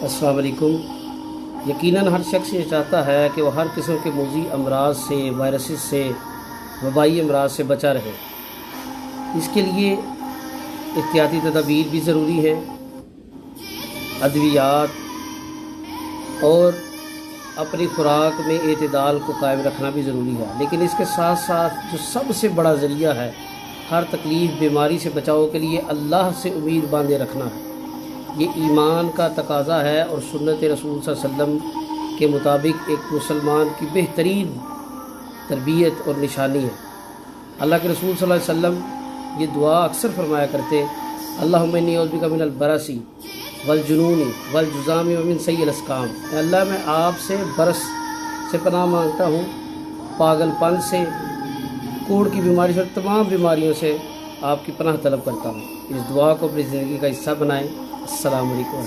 अस्सलाम वालेकुम। यकीनन हर शख्स ये चाहता है कि वह हर किस्म के मुज़ी अमराज से, वायरसेस से, वबाई अमराज से बचा रहे। इसके लिए एहतियाती तदाबीर भी ज़रूरी है, अद्वियात और अपनी खुराक में एतदाल को कायम रखना भी ज़रूरी है। लेकिन इसके साथ साथ जो सबसे बड़ा ज़रिया है हर तकलीफ़ बीमारी से बचाव के लिए, अल्लाह से उम्मीद बांधे रखना है। ये ईमान का तकाज़ा है और सुन्नत रसूल सल्लल्लाहु अलैहि वसल्लम के मुताबिक एक मुसलमान की बेहतरीन तरबियत और निशानी है। अल्लाह के रसूल सल्लल्लाहु अलैहि वसल्लम ये दुआ अक्सर फरमाया करते, अल्लाहुम्मा इन्नी औज़ु बिका मिनल बरसी वल जुनूनी वल जुज़ामी व मिन सय्यिल अस्काम। अल्लाह मैं आपसे बरस से पनाह मांगता हूँ, पागलपन से, कोढ़ की बीमारी से, तमाम बीमारियों से आपकी पनाह तलब करता हूँ। इस दुआ को अपनी ज़िंदगी का हिस्सा बनाएं। अस्सलामु अलैकुम।